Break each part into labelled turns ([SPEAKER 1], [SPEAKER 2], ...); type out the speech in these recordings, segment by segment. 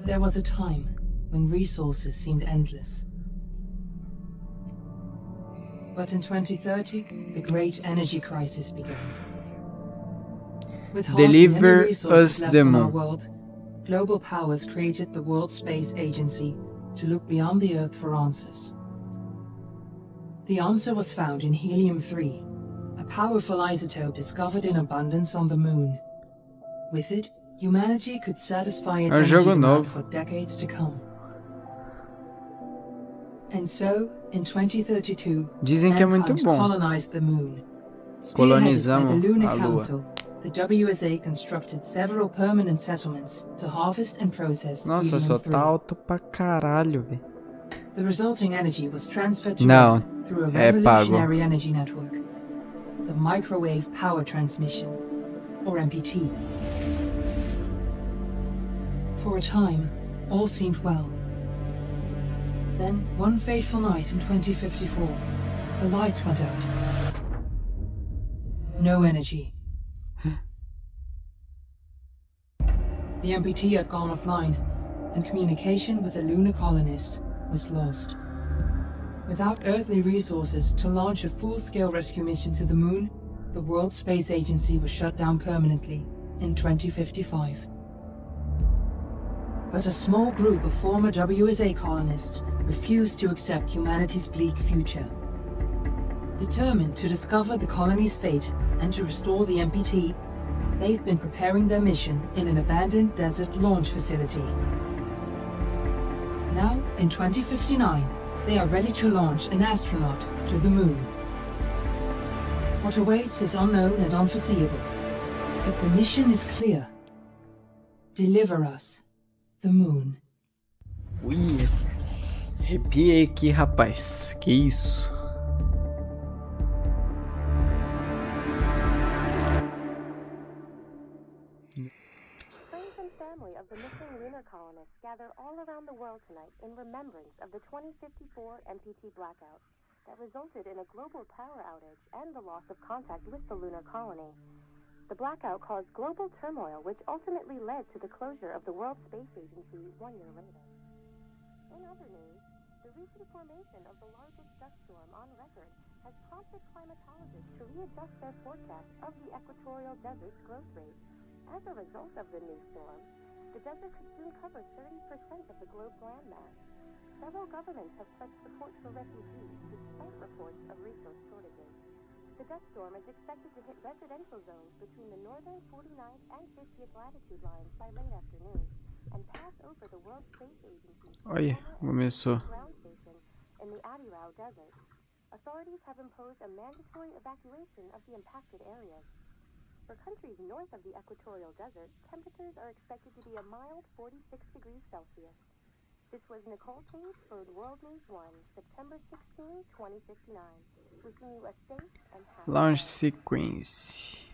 [SPEAKER 1] There was a time when resources seemed endless. But in 2030, the great energy crisis began. With hardly any
[SPEAKER 2] Deliver
[SPEAKER 1] resources
[SPEAKER 2] us
[SPEAKER 1] left
[SPEAKER 2] the
[SPEAKER 1] on our
[SPEAKER 2] moon.
[SPEAKER 1] world, global powers created the World Space Agency to look beyond the Earth for answers. The answer was found in helium-3, a powerful isotope discovered in abundance on the moon. With it, humanity could satisfy its energy
[SPEAKER 2] jogo
[SPEAKER 1] demand
[SPEAKER 2] novo.
[SPEAKER 1] for decades to come. And so, in 2032,
[SPEAKER 2] Dizem que é muito
[SPEAKER 1] mankind
[SPEAKER 2] bom.
[SPEAKER 1] colonized the moon. Spearheaded by the
[SPEAKER 2] Colonizamos
[SPEAKER 1] Lunar
[SPEAKER 2] a Lua.
[SPEAKER 1] Council, the WSA constructed several permanent settlements to harvest and process
[SPEAKER 2] Nossa, só
[SPEAKER 1] helium-3.
[SPEAKER 2] tá alto pra caralho, velho.
[SPEAKER 1] The resulting energy was transferred to
[SPEAKER 2] Não,
[SPEAKER 1] Earth through a
[SPEAKER 2] é pago.
[SPEAKER 1] revolutionary energy network, the Microwave Power Transmission, or MPT. For a time, all seemed well. Then, one fateful night in 2054, the lights went out. No energy. The MPT had gone offline, and communication with the lunar colonist was lost. Without earthly resources to launch a full-scale rescue mission to the moon, the World Space Agency was shut down permanently in 2055. But a small group of former WSA colonists refused to accept humanity's bleak future. Determined to discover the colony's fate and to restore the MPT, they've been preparing their mission in an abandoned desert launch facility. Now, in 2059, they are ready to launch an astronaut to the moon. What awaits is unknown and unforeseeable, but the mission is clear. Deliver us the moon.
[SPEAKER 2] Ui, arrepiei aqui, rapaz. Que isso?
[SPEAKER 3] Friends and family of the missing lunar colonists gather all around the world tonight in remembrance of the 2054 MPT blackout that resulted in a global power outage and the loss of contact with the lunar colony. The blackout caused global turmoil, which ultimately led to the closure of the World Space Agency 1 year later. In other news, the recent formation of the largest dust storm on record has prompted climatologists to readjust their forecast of the equatorial desert's growth rate. As a result of the new storm, the desert could soon cover 30% of the globe's landmass. Several governments have pledged support for refugees despite reports of resource shortages. The dust storm is expected to hit residential zones between the northern 49th and 50th latitude lines by late afternoon and pass over the World Space Agency's
[SPEAKER 2] Olha, começou.
[SPEAKER 3] ground station in the Adirau Desert. Authorities have imposed a mandatory evacuation of the impacted areas. For countries north of the equatorial desert, temperatures are expected to be a mild 46 degrees Celsius. This was Nicole Page for World News 1, September 16, 2059. Wishing you a safe and happy
[SPEAKER 2] Launch
[SPEAKER 3] day.
[SPEAKER 2] sequence.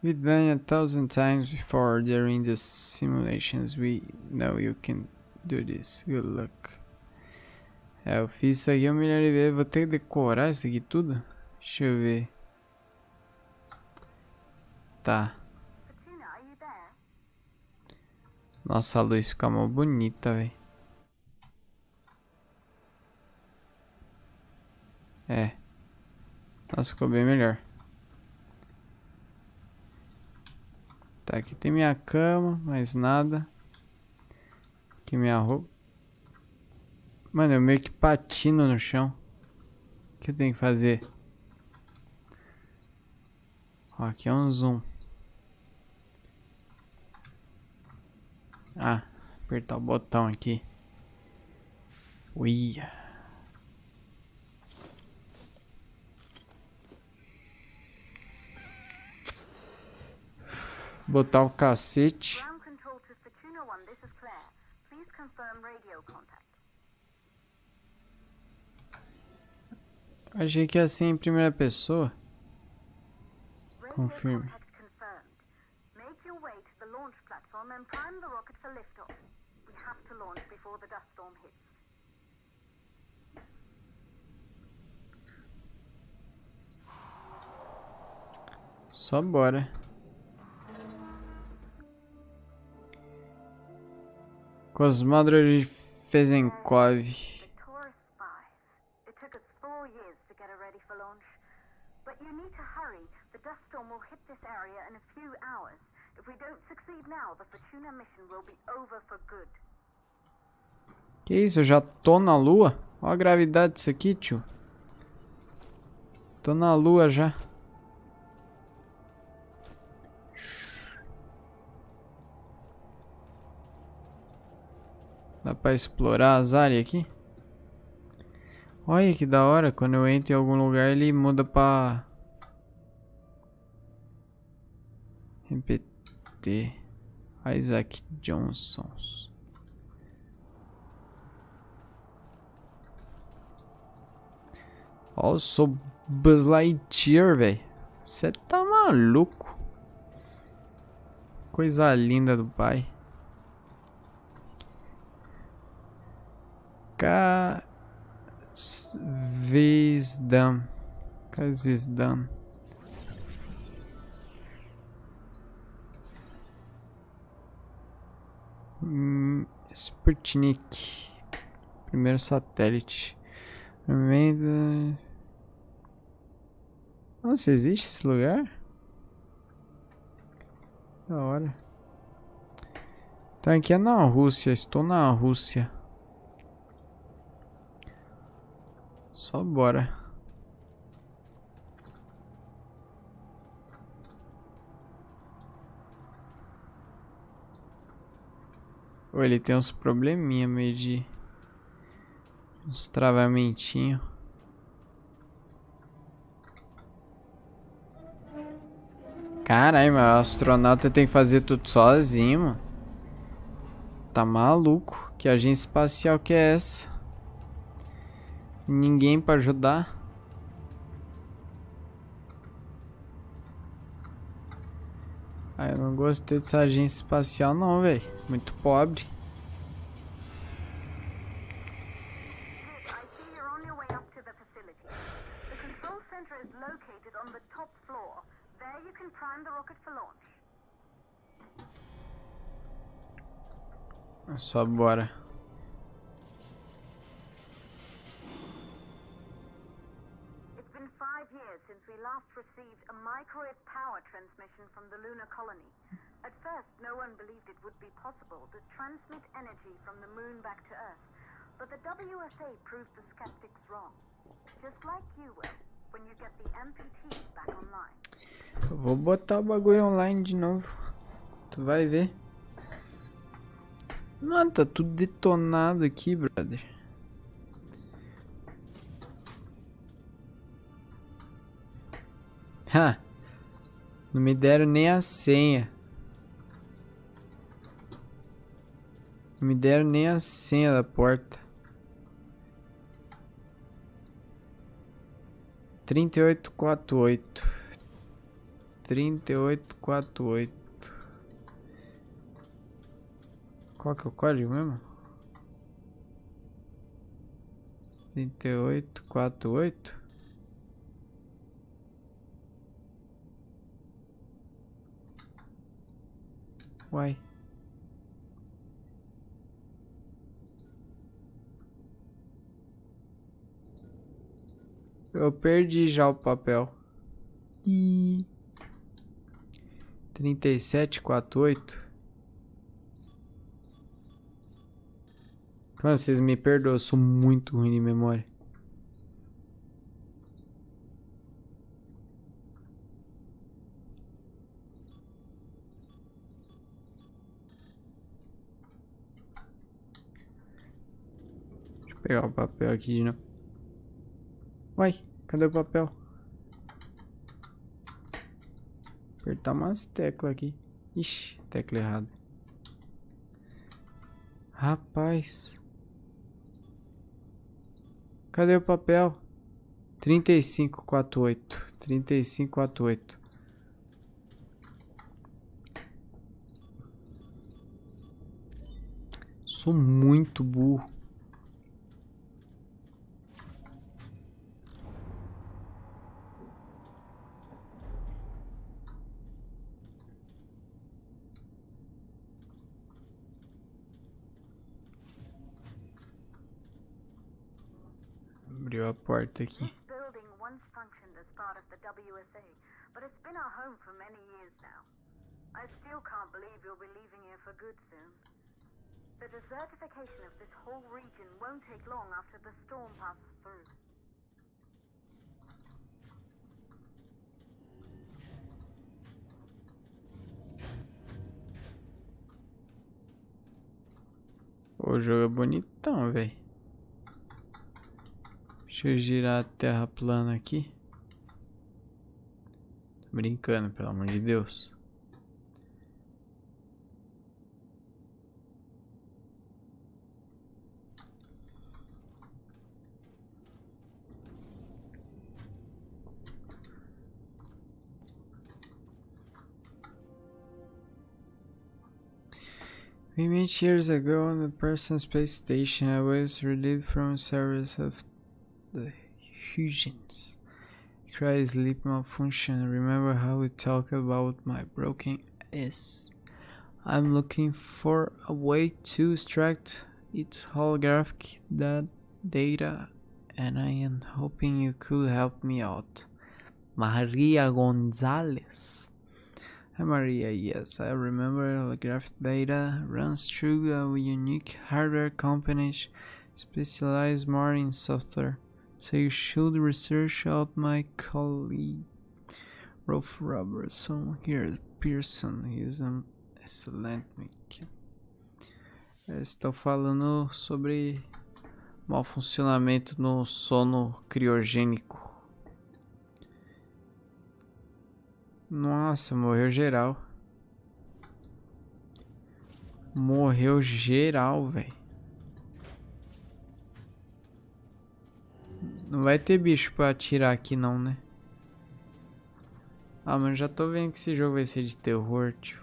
[SPEAKER 2] We've done it 1,000 times before during the simulations. We know you can do this. Good luck. É, eu fiz isso aqui 1 milhão de vezes. Vou ter que decorar isso aqui tudo? Deixa eu ver. Tá. Nossa, a luz fica mó bonita, velho. É. Nossa, ficou bem melhor. Tá, aqui tem minha cama, mais nada. Aqui minha roupa. Mano, eu meio que patino no chão. O que eu tenho que fazer? Ó, aqui é um zoom. Ah, apertar o botão aqui. Ui. Botar o cacete.
[SPEAKER 3] Ground control to Fortuna 1, this is Claire. Please confirm radio contact.
[SPEAKER 2] Achei que ia ser em primeira pessoa.
[SPEAKER 3] Radio
[SPEAKER 2] Confirme.
[SPEAKER 3] contact confirmed. Make your way to the launch platform and prime the rocket for liftoff. We have to launch before the dust storm hits.
[SPEAKER 2] Só bora. Cosmódromo de Fezenkov.
[SPEAKER 4] The tourist spies. It took us 4 years to get it ready for launch. But you need to hurry. The dust storm will hit this area in a few hours. If we don't succeed now, the Fortuna mission will be over for good.
[SPEAKER 2] Que isso, eu já tô na lua? Olha a gravidade disso aqui, tio. Tô na lua já. Dá pra explorar as áreas aqui? Olha que da hora, quando eu entro em algum lugar ele muda pra... MPT Isaac Johnson. Ó, eu sou Buzz Lightyear, velho. Você tá maluco? Coisa linda do pai. Kazvizdam. Kazvizdam. Sputnik. Primeiro satélite. Nossa, existe esse lugar? Da hora. Tá, aqui é na Rússia. Estou na Rússia. Só bora. Ou ele tem uns probleminha meio de... uns travamentinhos. Caralho, mas o astronauta tem que fazer tudo sozinho, mano. Tá maluco? Que agência espacial que é essa? Ninguém pra ajudar. Ah, eu não gostei dessa agência espacial não, velho. Muito pobre.
[SPEAKER 4] I see you're on your way up to the facility. The control center is located on the top floor. There you can prime the rocket for launch.
[SPEAKER 2] É só bora.
[SPEAKER 4] It's been 5 years since we last received a microwave power transmission from the lunar colony. At first, no one believed it would be possible to transmit energy from the moon back to Earth. But the WSA proved the skeptics wrong. Just like you will, when you get the amputees back online.
[SPEAKER 2] Eu vou botar o bagulho online de novo. Tu vai ver. Mano, tá tudo detonado aqui, brother. Ha! Não me deram nem a senha. Não me deram nem a senha da porta. 3848. 3848. Qual que é o código mesmo? 3848. Uai. Eu perdi já o papel. Ih. 3748. Mano, vocês me perdoam, eu sou muito ruim de memória. Deixa eu pegar o papel aqui de novo. Uai, cadê o papel? Apertar umas teclas aqui. Ixi, tecla errada. Rapaz. Cadê o papel? 3548. 3548. Sou muito burro. abriu a porta aqui.
[SPEAKER 4] This building once functioned as part of the WSA, but it's been our home for many years now. I still can't believe you'll be leaving here for good soon. The desertification of this whole region won't take long after the storm passes through.
[SPEAKER 2] O jogo é bonitão, velho. Deixa eu girar a terra plana aqui. Tô brincando, pelo amor de Deus. We met years ago on the Person Space Station. I was relieved from a series of the fusions. Cry, sleep malfunction. Remember how we talked about my broken S? I'm looking for a way to extract its holographic data, and I am hoping you could help me out. Maria Gonzalez. Hi Maria, yes, I remember holographic data runs through a unique hardware company specialized more in software. So you should research out my colleague Rolf Robertson. Here's Pearson, he's an excellent mechanic. Eles estão falando sobre mau funcionamento no sono criogênico. Nossa, morreu geral. Morreu geral, velho. Não vai ter bicho pra atirar aqui não, né? Ah, mas já tô vendo que esse jogo vai ser de terror, tio.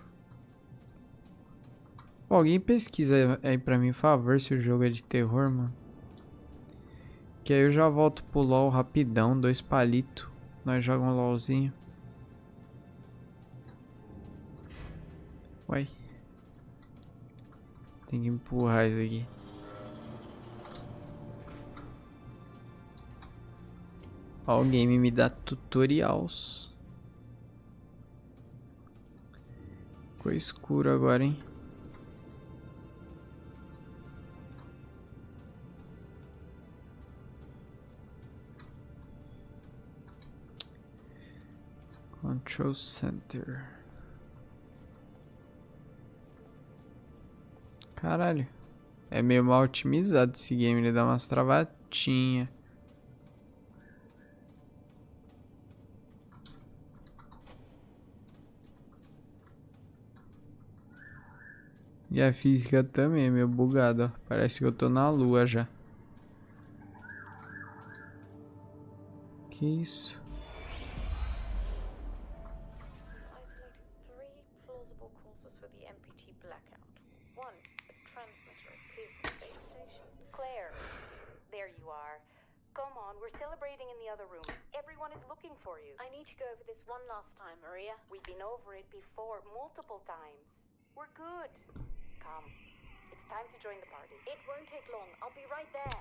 [SPEAKER 2] Pô, alguém pesquisa aí pra mim, por favor, se o jogo é de terror, mano. Que aí eu já volto pro LoL rapidão, 2 palitos. Nós jogamos um LoLzinho. Uai. Tem que empurrar isso aqui. Ó, o game me dá tutorials. Ficou escuro agora, hein? Control Center. Caralho. É meio mal otimizado esse game, ele dá umas travadinhas. E a física também é meio bugada, ó. Parece que eu tô na lua já. Que isso?
[SPEAKER 5] Isolated 3 plausible causes for the MPT blackout. 1, a transmitter appears in the space station. Claire, there you are. Come on, we're celebrating in the other room. Everyone is looking for you.
[SPEAKER 3] I need to go over this one last time, Maria.
[SPEAKER 5] We've been over it before, multiple times. We're good. Come. It's time to join the party.
[SPEAKER 3] It won't take long. I'll be right there.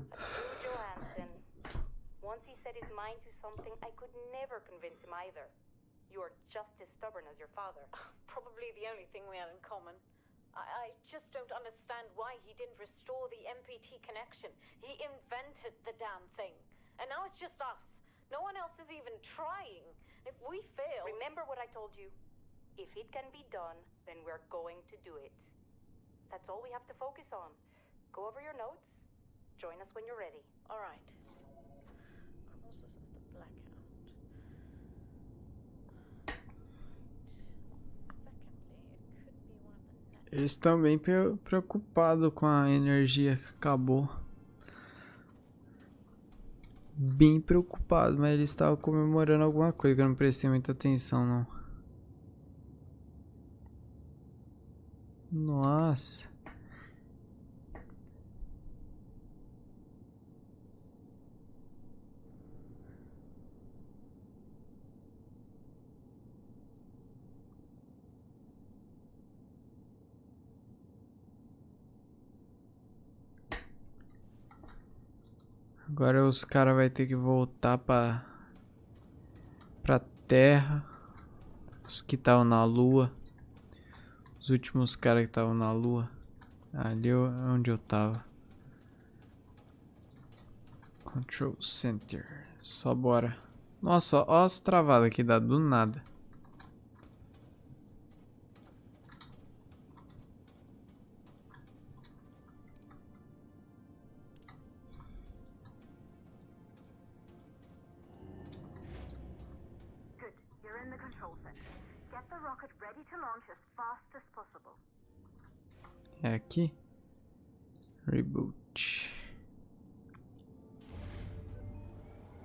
[SPEAKER 5] Stu Johansson. Once he set his mind to something, I could never convince him either. You are just as stubborn as your father.
[SPEAKER 3] Probably the only thing we had in common. I just don't understand why he didn't restore the MPT connection. He invented the damn thing. And now it's just us. No one else is even trying. If we fail...
[SPEAKER 5] Remember what I told you. If it can be done, then we're going to do it. That's all we have to focus on. Go over your notes. Join us when you're ready.
[SPEAKER 3] All right. Causes of the blackout. Secondly, it could be one of the net...
[SPEAKER 2] Eles estão bem preocupados com a energia que acabou. Bem preocupados, mas eles estavam comemorando alguma coisa que eu não prestei muita atenção, não. Nossa. Agora os caras vão ter que voltar pra Terra. Os que estavam na Lua. Os últimos caras que estavam na Lua. Ali é onde eu tava. Control Center. Só bora. Nossa, ó as travadas que dá do nada.
[SPEAKER 4] Good. You're in the control center. Get the rocket ready to launch as fast as possible.
[SPEAKER 2] É aqui. Reboot.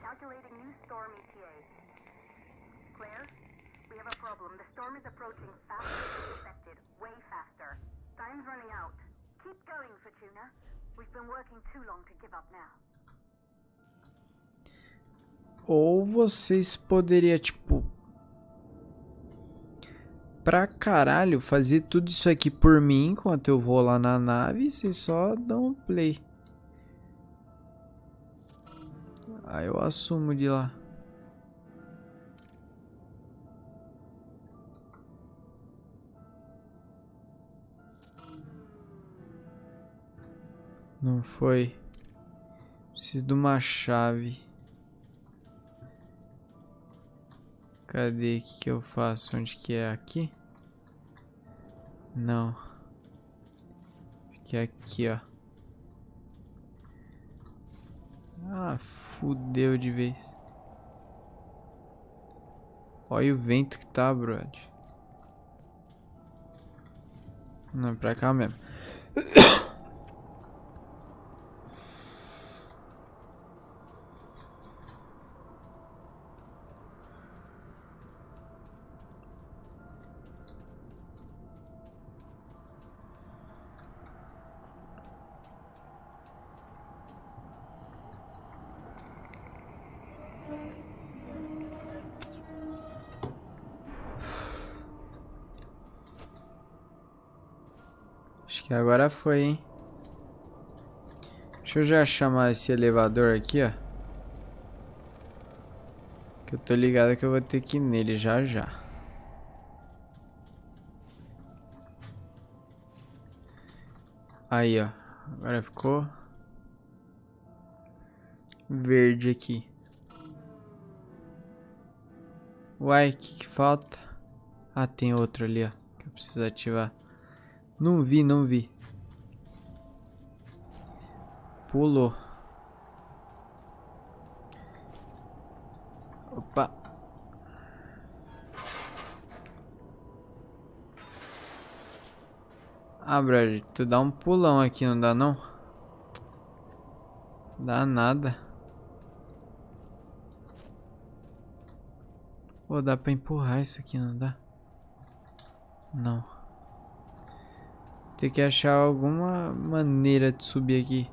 [SPEAKER 4] Calculating new storm ETA. Claire, we have a problem. The storm is approaching faster than expected. Way faster. Time's running out. Keep going, Fortuna. We've been working too long to give up now.
[SPEAKER 2] Ou vocês poderiam, tipo, pra caralho, fazer tudo isso aqui por mim enquanto eu vou lá na nave e vocês só dão um play. Aí eu assumo de lá. Não foi. Preciso de uma chave. Cadê? O que eu faço? Onde que é? Aqui? Não. Acho que é aqui, ó. Ah, fudeu de vez. Olha o vento que tá, brother. Não, é pra cá mesmo. Acho que agora foi, hein? Deixa eu já chamar esse elevador aqui, ó. Que eu tô ligado que eu vou ter que ir nele já já. Aí, ó. Agora ficou verde aqui. Uai, o que falta? Ah, tem outro ali, ó. Que eu preciso ativar. Não vi, não vi. Pulou. Opa. Ah, brother, tu dá um pulão aqui, não dá não? Dá nada. Pô, dá pra empurrar isso aqui, não dá? Não. Tem que achar alguma maneira de subir aqui.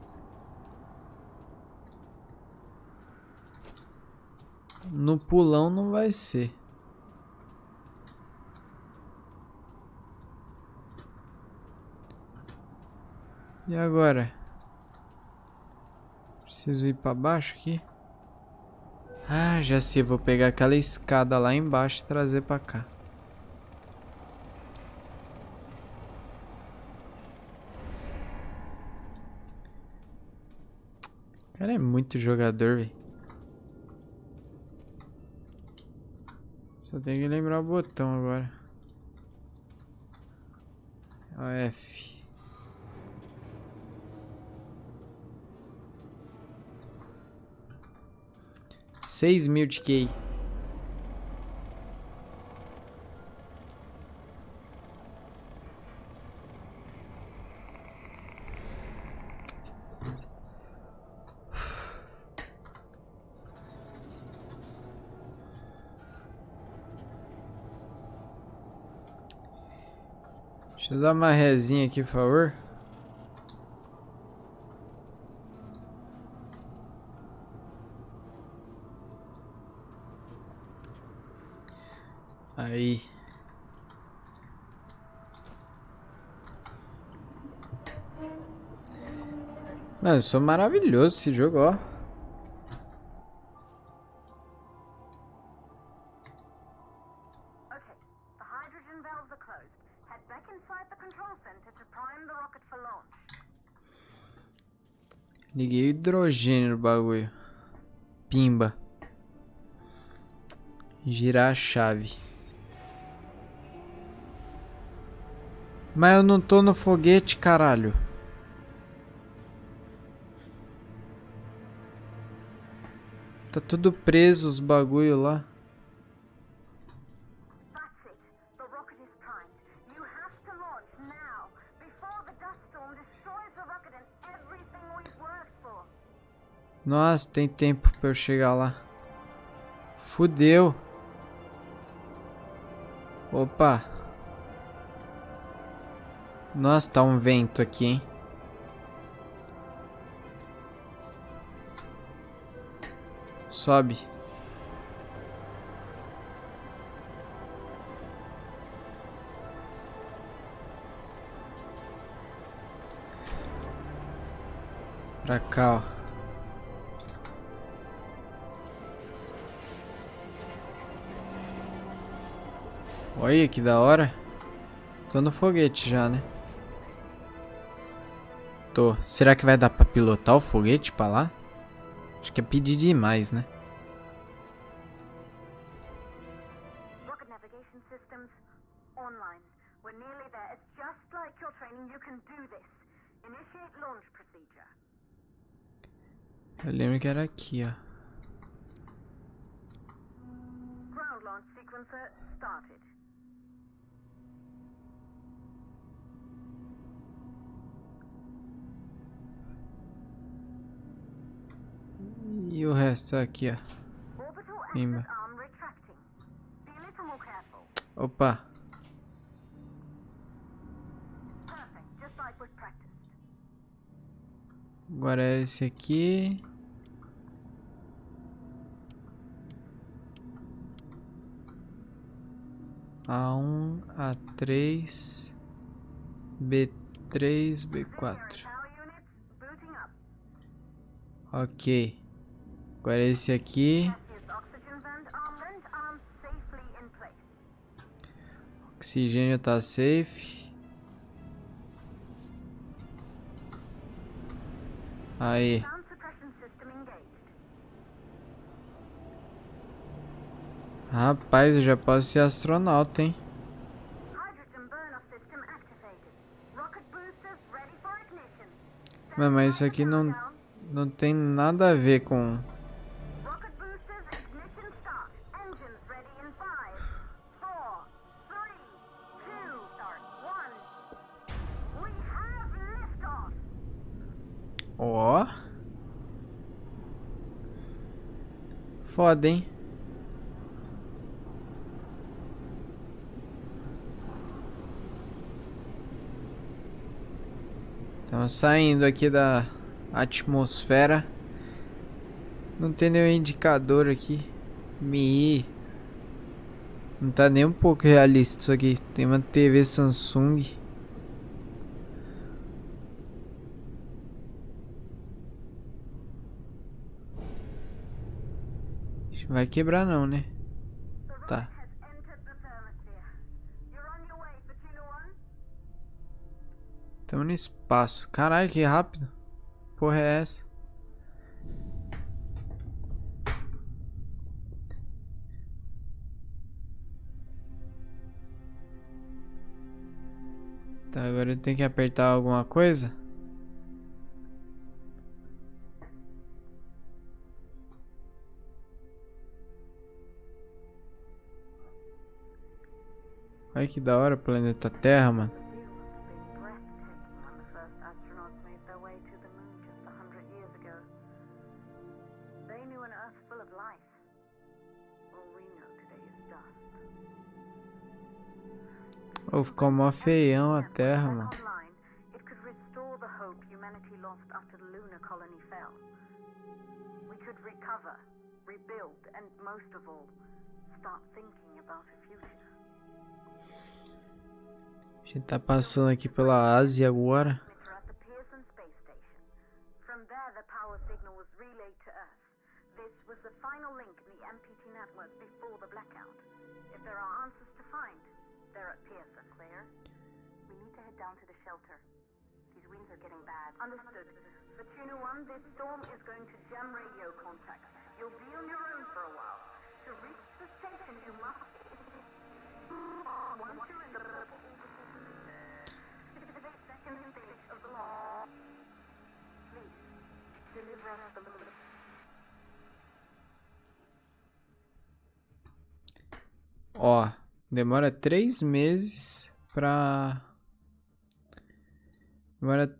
[SPEAKER 2] No pulão não vai ser. E agora? Preciso ir pra baixo aqui? Ah, já sei. Vou pegar aquela escada lá embaixo e trazer pra cá. O cara é muito jogador, velho. Só tem que lembrar o botão agora. É o F. $6.000 de QI. Deixa eu dar uma resinha aqui, por favor. Aí. Mano, eu sou maravilhoso esse jogo, ó.
[SPEAKER 4] back inside the control center to prime the rocket for launch.
[SPEAKER 2] Liguei o hidrogênio no bagulho. Pimba. Girar a chave. Mas eu não tô no foguete, caralho. Tá tudo preso os bagulho lá.
[SPEAKER 4] That's it. The rocket is primed. You have to launch now, before the dust storm destroys the rocket and everything we've worked for.
[SPEAKER 2] Nossa, tem tempo pra eu chegar lá. Fudeu. Opa. Nossa, tá um vento aqui, hein? Sobe. Pra cá, ó. Olha que da hora. Tô no foguete já, né? Tô. Será que vai dar pra pilotar o foguete pra lá? Acho que é pedir demais, né?
[SPEAKER 4] Rocket navigation systems online. We're nearly there. It's just like your training. You can do this. Initiate launch procedure.
[SPEAKER 2] Eu lembro que era aqui, ó.
[SPEAKER 4] Ground launch sequencer started.
[SPEAKER 2] E o resto aqui, ó.
[SPEAKER 4] Orbital
[SPEAKER 2] Pimba.
[SPEAKER 4] exit arm retracting. Be a little more careful.
[SPEAKER 2] Opa.
[SPEAKER 4] Perfect, just like we've practiced.
[SPEAKER 2] Agora é esse aqui. A1, A3, B3, B4.
[SPEAKER 4] Power units booting up.
[SPEAKER 2] Ok. Agora esse aqui.
[SPEAKER 4] Gaseous oxygen vent arm safely in place.
[SPEAKER 2] Oxigênio tá safe. Aí.
[SPEAKER 4] Sound suppression system engaged.
[SPEAKER 2] Rapaz, eu já posso ser astronauta, hein?
[SPEAKER 4] Hydrogen burn-off system activated. Rocket boosters ready for ignition.
[SPEAKER 2] Mas isso aqui não tem nada a ver com...
[SPEAKER 4] Rocket boosters ignition start. Engines ready in 5, 4, 3, 2, start 1. We have liftoff.
[SPEAKER 2] Ó. Foda, hein? Estamos saindo aqui da atmosfera. Não tem nenhum indicador aqui. Não tá nem um pouco realista isso aqui. Tem uma TV Samsung. Vai quebrar não, né? Tá.
[SPEAKER 4] Has entered the thermosphere. You're on your way for Kilo 1.
[SPEAKER 2] Estamos no espaço. Caralho, que rápido. Porra é essa? Tá, agora eu tenho que apertar alguma coisa? Olha que da hora o planeta Terra, mano.
[SPEAKER 4] Breathtaking when the first astronauts made their way to the moon just 100 years ago. They knew an Earth full of life. All we know today is dust.
[SPEAKER 2] Oh, ficou mó feião a Terra, mano.
[SPEAKER 4] Online, it could restore the hope humanity lost after the lunar colony fell. We could recover, rebuild, and most of all, start thinking about a future.
[SPEAKER 2] A gente tá passando aqui pela Ásia agora.
[SPEAKER 4] At the Pearson Space Station. From there, the power signal was relayed to Earth. This was the final link in the MPT network before the blackout. If there are answers to find, they're at Pearson, clear? down to the shelter. These winds are getting bad. Understood. For Tuna 1, this storm is going to jam radio contacts. You'll be on your own for a while. To reach the station, you must... Once you're in the second stage of the law, please, deliver us the look.
[SPEAKER 2] Ó, demora 3 meses pra... Demora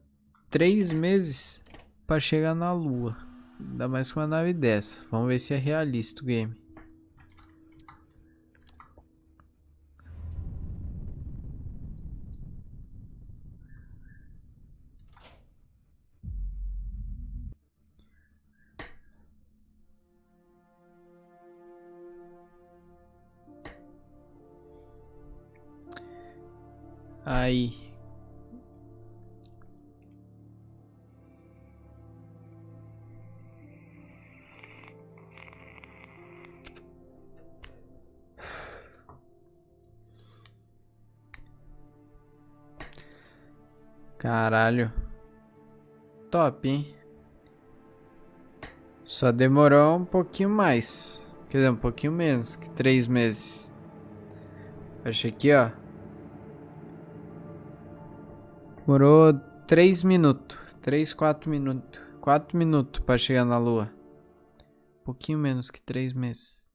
[SPEAKER 2] 3 meses pra chegar na Lua. Ainda mais com uma nave dessa. Vamos ver se é realista o game. Aí. Caralho. Top, hein? Só demorou um pouquinho mais. Quer dizer, um pouquinho menos que 3 meses. Fecha aqui, ó. Demorou 3 minutos. 3, 4 minutos. 4 minutos pra chegar na Lua. Um pouquinho menos que 3 meses.